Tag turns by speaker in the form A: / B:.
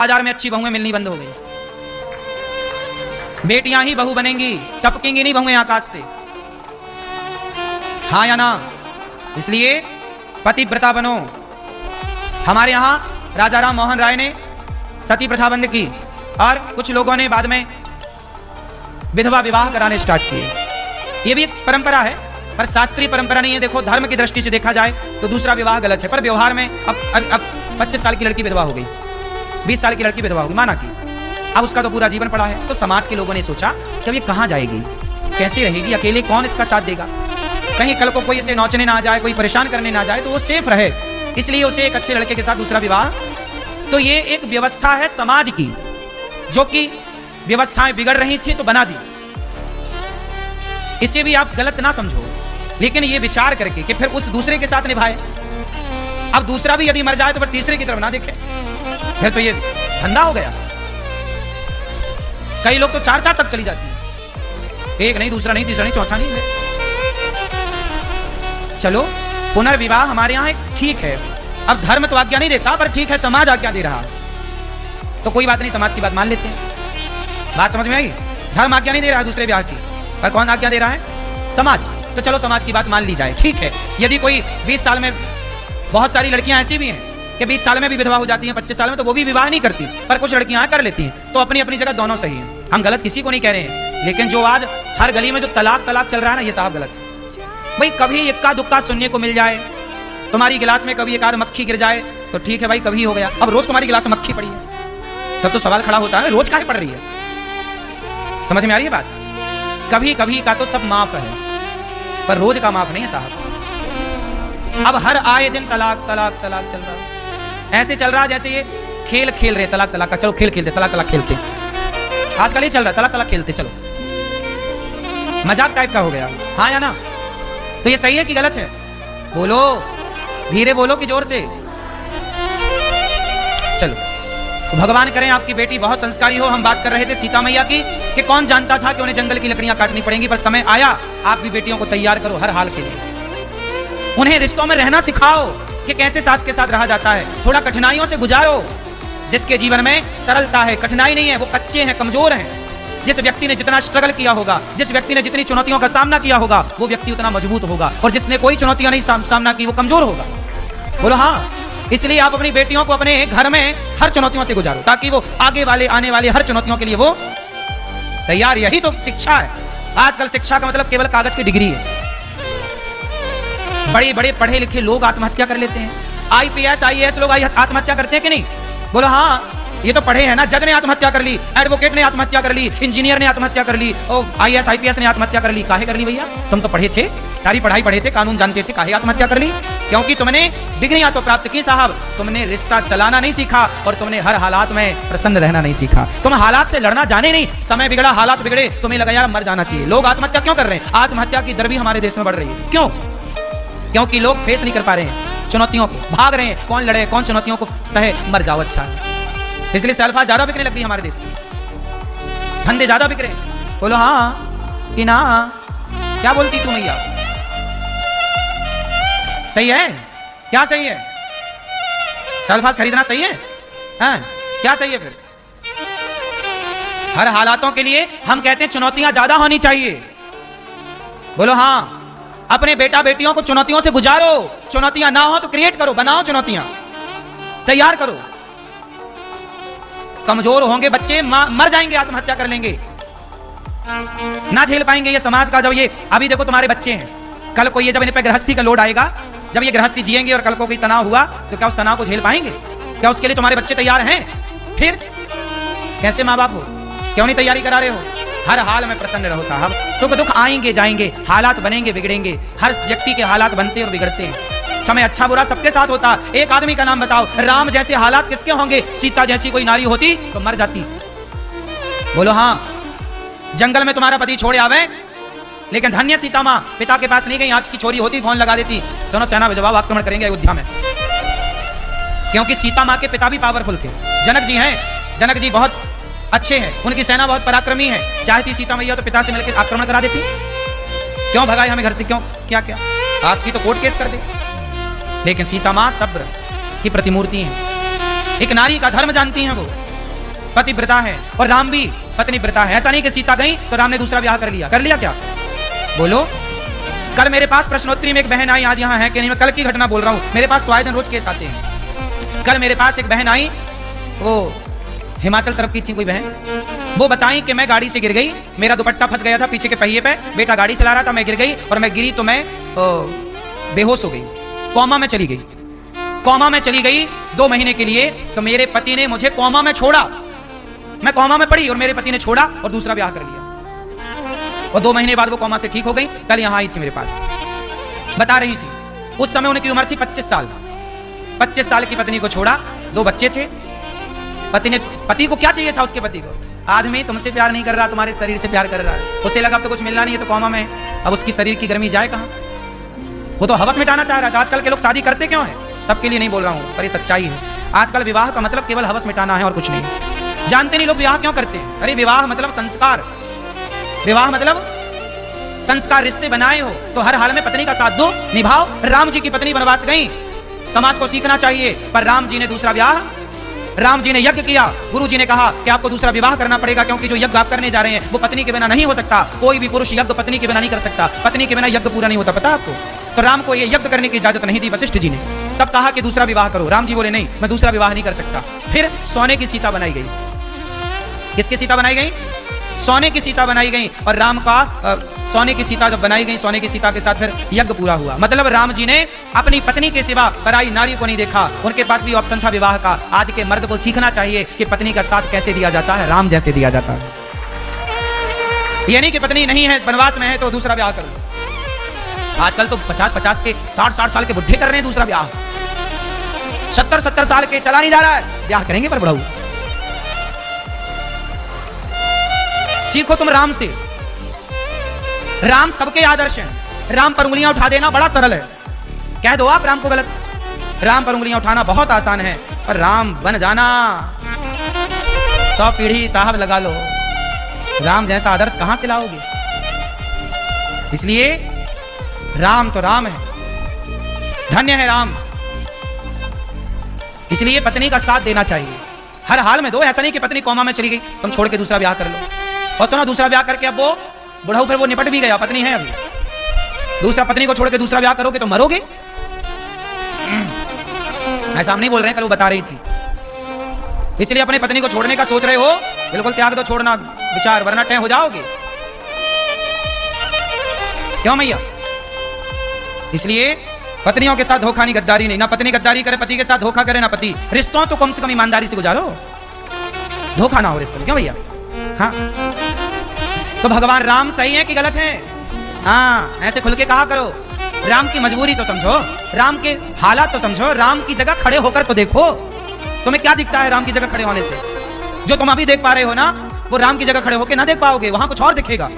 A: बाजार में अच्छी बहुएं मिलनी बंद हो गई। बेटियां ही बहू बनेंगी, टपकेंगी नहीं बहुएं आकाश से। हाँ या ना? इसलिए पतिव्रता बनो। हमारे यहां राजा राम मोहन राय ने सती प्रथा बंद की और कुछ लोगों ने बाद में विधवा विवाह कराने स्टार्ट किए। यह भी एक परंपरा है, पर शास्त्रीय परंपरा नहीं है। देखो, धर्म की दृष्टि से देखा जाए तो दूसरा विवाह गलत है, पर व्यवहार में अब 25 साल की लड़की विधवा हो गई, 20 साल की लड़की विधवा होगी, माना कि अब उसका तो पूरा जीवन पड़ा है। तो समाज के लोगों ने सोचा कि अब ये कहाँ जाएगी, कैसे रहेगी, अकेले कौन इसका साथ देगा, कहीं कल को कोई इसे नौचने ना जाए, कोई परेशान करने ना जाए, तो वो सेफ रहे। इसलिए उसे एक अच्छे लड़के के साथ दूसरा विवाह। तो ये एक व्यवस्था है समाज की, जो कि व्यवस्थाएं बिगड़ रही थी तो बना दी। इसे भी आप गलत ना समझो, लेकिन ये विचार करके कि फिर उस दूसरे के साथ निभाए। अब दूसरा भी यदि मर जाए तो फिर तीसरे की तरफ ना देखे, फिर तो ये धंधा हो गया। कई लोग तो 4 तक चली जाती है, एक नहीं, दूसरा नहीं, तीसरा नहीं, चौथा नहीं। चलो, पुनर्विवाह हमारे यहाँ ठीक है। अब धर्म तो आज्ञा नहीं देता, पर ठीक है, समाज आज्ञा दे रहा, तो कोई बात नहीं, समाज की बात मान लेते हैं। बात समझ में आई? धर्म आज्ञा नहीं दे रहा है दूसरे विवाह की, पर कौन आज्ञा दे रहा है? समाज। तो चलो, समाज की बात मान ली जाए, ठीक है। यदि कोई 20 साल में, बहुत सारी लड़कियां ऐसी भी हैं कि 20 साल में भी विधवा हो जाती हैं, 25 साल में, तो वो भी विवाह नहीं करती, पर कुछ लड़कियां कर लेती हैं। तो अपनी अपनी जगह दोनों सही हैं, हम गलत किसी को नहीं कह रहे हैं। लेकिन जो आज हर गली में जो तलाक चल रहा है ना, ये साहब गलत है। भाई, कभी इक्का दुक्का सुनने को मिल जाए, तुम्हारी गिलास में कभी एक आध मक्खी गिर जाए तो ठीक है भाई, कभी हो गया। अब रोज तुम्हारी गिलास में मक्खी पड़ी है, तब तो सवाल खड़ा होता है, रोज काहे पड़ रही है? समझ में आ रही है बात? कभी कभी का तो सब माफ है, पर रोज का माफ नहीं है साहब। अब हर आए दिन तलाक चल रहा है। ऐसे चल रहा है जैसे ये खेल खेल रहे, तलाक का। चलो खेल खेलते, तलाक खेलते। आजकल ये चल रहा है, तलाक खेलते, चलो मजाक टाइप का हो गया। हाँ या ना? तो ये सही है कि गलत है? बोलो, धीरे बोलो कि जोर से? चलो, तो भगवान करें आपकी बेटी बहुत संस्कारी हो। हम बात कर रहे थे सीता मैया की, कि कौन जानता था कि उन्हें जंगल की लकड़ियां काटनी पड़ेंगी, पर समय आया। आप भी बेटियों को तैयार करो हर हाल के लिए, उन्हें रिश्तों में रहना सिखाओ कि कैसे सास के साथ रहा जाता है। थोड़ा कठिनाइयों से गुजारो। जिसके जीवन में सरलता है, कठिनाई नहीं है, वो कच्चे हैं, कमजोर हैं। जिस व्यक्ति ने जितना स्ट्रगल किया होगा, जिस व्यक्ति ने जितनी चुनौतियों का सामना किया होगा, वो व्यक्ति उतना मजबूत होगा, और जिसने कोई चुनौतियां नहीं सामना की, वो कमजोर होगा। बोलो हाँ। इसलिए आप अपनी बेटियों को अपने घर में हर चुनौतियों से गुजारो, ताकि वो आगे वाले आने वाले हर चुनौतियों के लिए वो तैयार। यही तो शिक्षा है। आजकल शिक्षा का मतलब केवल कागज की डिग्री है। बड़े बड़े पढ़े लिखे लोग आत्महत्या कर लेते हैं। IPS IAS लोग आत्महत्या करते हैं कि नहीं? बोलो हाँ। ये तो पढ़े हैं ना, जज ने आत्महत्या कर ली, एडवोकेट ने आत्महत्या कर ली, इंजीनियर ने आत्महत्या कर ली, और IAS IPS ने आत्महत्या कर ली। काहे कर ली भैया? तुम तो पढ़े थे, सारी पढ़ाई पढ़े थे, कानून जानते थे, काहे आत्महत्या कर ली? क्योंकि तुमने डिग्रियां तो प्राप्त की साहब, तुमने रिश्ता चलाना नहीं सीखा, और तुमने हर हालात में प्रसन्न रहना नहीं सीखा। तुम हालात से लड़ना जाने नहीं। समय बिगड़ा, हालात बिगड़े, तुम्हें लगा यार मर जाना चाहिए। लोग आत्महत्या क्यों कर रहे हैं? आत्महत्या की दर भी हमारे देश में बढ़ रही है। क्यों? क्योंकि लोग फेस नहीं कर पा रहे हैं चुनौतियों को, भाग रहे हैं। कौन लड़े, कौन चुनौतियों को सहे, मर जाओ अच्छा है। इसलिए सेल्फा ज्यादा बिकने लग गई हमारे देश में, धंधे ज्यादा बिक रहे हैं। बोलो हाँ कि ना? क्या बोलती तू मैया? सही है? क्या सही है? सेल्फास खरीदना सही है? हाँ, क्या सही है फिर? हर हालातों के लिए हम कहते हैं चुनौतियां ज्यादा होनी चाहिए। बोलो हाँ। अपने बेटा बेटियों को चुनौतियों से गुजारो। चुनौतियां ना हो तो क्रिएट करो, बनाओ चुनौतियां, तैयार करो। कमजोर होंगे बच्चे, मर जाएंगे, आत्महत्या कर लेंगे, ना झेल पाएंगे ये समाज का। जब ये अभी देखो तुम्हारे बच्चे हैं, कल को ये जब इन पे गृहस्थी का लोड आएगा, जब ये गृहस्थी जिएंगे और कल को कोई तनाव हुआ, तो क्या उस तनाव को झेल पाएंगे? क्या उसके लिए तुम्हारे बच्चे तैयार हैं? फिर कैसे माँ बाप हो? क्यों नहीं तैयारी करा रहे हो? हर हाल में प्रसन्न रहो साहब। सुख दुख आएंगे जाएंगे, हालात बनेंगे बिगड़ेंगे। हर व्यक्ति के हालात बनते और बिगड़ते हैं। समय अच्छा बुरा सबके साथ होता। एक आदमी का नाम बताओ, राम जैसे हालात किसके होंगे? सीता जैसी कोई नारी होती तो मर जाती। बोलो हाँ। जंगल में तुम्हारा पति छोड़ आवे, लेकिन धन्य सीता माँ पिता के पास नहीं गई। आज की चोरी होती, फोन लगा देती, सुनो सेना भिजवाओ, आक्रमण करेंगे अयोध्या में। क्योंकि सीता माँ के पिता भी पावरफुल थे। जनक जी हैं, जनक जी बहुत अच्छे हैं, उनकी सेना बहुत पराक्रमी है। चाहती सीता मैया तो पिता से मिलकर आक्रमण करा देती। क्यों भगाए हमें घर से? क्यों? क्या क्या? आज की तो कोर्ट केस कर दे। लेकिन सीता माँ सब्र की प्रतिमूर्ति हैं। एक नारी का धर्म जानती हैं वो। पतिव्रता है और राम भी पत्नी व्रता है। ऐसा नहीं कि सीता गई तो राम ने दूसरा ब्याह कर लिया। कर लिया क्या? बोलो। कल मेरे पास प्रश्नोत्तरी में एक बहन आई, आज यहाँ है कि नहीं, मैं कल की घटना बोल रहा हूँ, मेरे पास तो आए दिन रोज केस आते हैं। कल मेरे पास एक बहन आई, वो हिमाचल तरफ की थी कोई बहन, वो बताई कि मैं गाड़ी से गिर गई, मेरा दुपट्टा फंस गया था पीछे के पहिए पे, बेटा गाड़ी चला रहा था, मैं गिर गई और मैं गिरी तो मैं बेहोश हो गई, कोमा में चली गई। कोमा में चली गई 2 महीने के लिए, तो मेरे पति ने मुझे कोमा में छोड़ा, मैं कोमा में पड़ी और मेरे पति ने छोड़ा और दूसरा ब्याह कर लिया। और 2 महीने बाद वो कोमा से ठीक हो गई। कल यहाँ आई थी मेरे पास, बता रही थी उस समय उनकी उम्र थी 25 साल। 25 साल की पत्नी को छोड़ा, 2 बच्चे थे। पति को क्या चाहिए था? उसके पति को, आदमी तुमसे प्यार नहीं कर रहा, तुम्हारे शरीर से प्यार कर रहा है। उसे लगा अब तो कुछ मिलना नहीं है, तो कोमा में, अब उसकी शरीर की गर्मी जाए कहाँ? वो तो हवस मिटाना चाह रहा था। आजकल के लोग शादी करते क्यों है? सबके लिए नहीं बोल रहा हूँ, पर ये सच्चाई है। आजकल विवाह का मतलब केवल हवस मिटाना है और कुछ नहीं। जानते नहीं लोग विवाह क्यों करते हैं? अरे विवाह मतलब संस्कार, विवाह मतलब संस्कार। रिश्ते बनाए हो तो हर हाल में पत्नी का साथ दो, निभाओ। राम जी की पत्नी वनवास गई, समाज को सीखना चाहिए, पर राम जी ने दूसरा ब्याह, राम जी ने यज्ञ किया। गुरु जी ने कहा कि आपको दूसरा विवाह करना पड़ेगा, क्योंकि जो यज्ञ आप करने जा रहे हैं वो पत्नी के बिना नहीं हो सकता। कोई भी पुरुष यज्ञ पत्नी के बिना नहीं कर सकता, पत्नी के बिना यज्ञ पूरा नहीं होता, पता आपको? तो राम को ये यज्ञ करने की इजाजत नहीं दी वशिष्ठ जी ने, तब कहा कि दूसरा विवाह करो। राम जी बोले नहीं, मैं दूसरा विवाह नहीं कर सकता। फिर सोने की सीता बनाई गई। किसकी सीता बनाई गई? सोने की सीता बनाई गई। और राम का सोने की सीता जब बनाई गई, सोने की सीता के साथ फिर यज्ञ पूरा हुआ। मतलब राम जी ने अपनी पत्नी के सिवा पराई नारी को नहीं देखा, उनके पास भी ऑप्शन था विवाह का। आज के मर्द को सीखना चाहिए कि पत्नी का साथ कैसे दिया जाता है, राम जैसे दिया जाता है। ये नहीं कि पत्नी नहीं है, वनवास में है तो दूसरा ब्याह करो। आजकल तो 50-50 के 60-60 साल के बुढ़े कर रहे हैं दूसरा ब्याह। 70-70 साल के चला नहीं जा रहा है, ब्याह करेंगे पर बुढ़ाऊ। सीखो तुम राम से। राम सबके आदर्श हैं। राम पर उंगलियां उठा देना बड़ा सरल है, कह दो आप राम को गलत। राम पर उंगलियां उठाना बहुत आसान है, पर राम बन जाना 100 पीढ़ी साहब लगा लो। राम जैसा आदर्श कहां से लाओगे? इसलिए राम तो राम है, धन्य है राम। इसलिए पत्नी का साथ देना चाहिए, हर हाल में दो। ऐसा नहीं कि पत्नी कोमा में चली गई तुम छोड़ के दूसरा ब्याह कर लो, और सुनो दूसरा ब्याह करके अब वो बुढ़ाऊ फिर वो निपट भी गया, पत्नी है अभी, दूसरा पत्नी को छोड़ के दूसरा ब्याह करोगे तो मरोगे। ऐसा हम नहीं बोल रहे हैं, कल वो बता रही थी। इसलिए अपनी पत्नी को छोड़ने का सोच रहे हो, बिल्कुल त्याग दो, छोड़ना विचार, वरना टह हो जाओगे। क्यों मैया? इसलिए पत्नियों के साथ धोखा नहीं, गद्दारी नहीं। ना पत्नी गद्दारी करे पति के साथ, धोखा करे ना पति। रिश्तों तो कम से कम ईमानदारी से गुजारो, धोखा ना हो रिश्तों में। क्यों भैया? हाँ, तो भगवान राम सही है कि गलत है? हाँ, ऐसे खुल के कहा करो। राम की मजबूरी तो समझो, राम के हालात तो समझो, राम की जगह खड़े होकर तो देखो। तुम्हें क्या दिखता है राम की जगह खड़े होने से? जो तुम अभी देख पा रहे हो ना, वो राम की जगह खड़े होकर ना देख पाओगे, वहां कुछ और दिखेगा।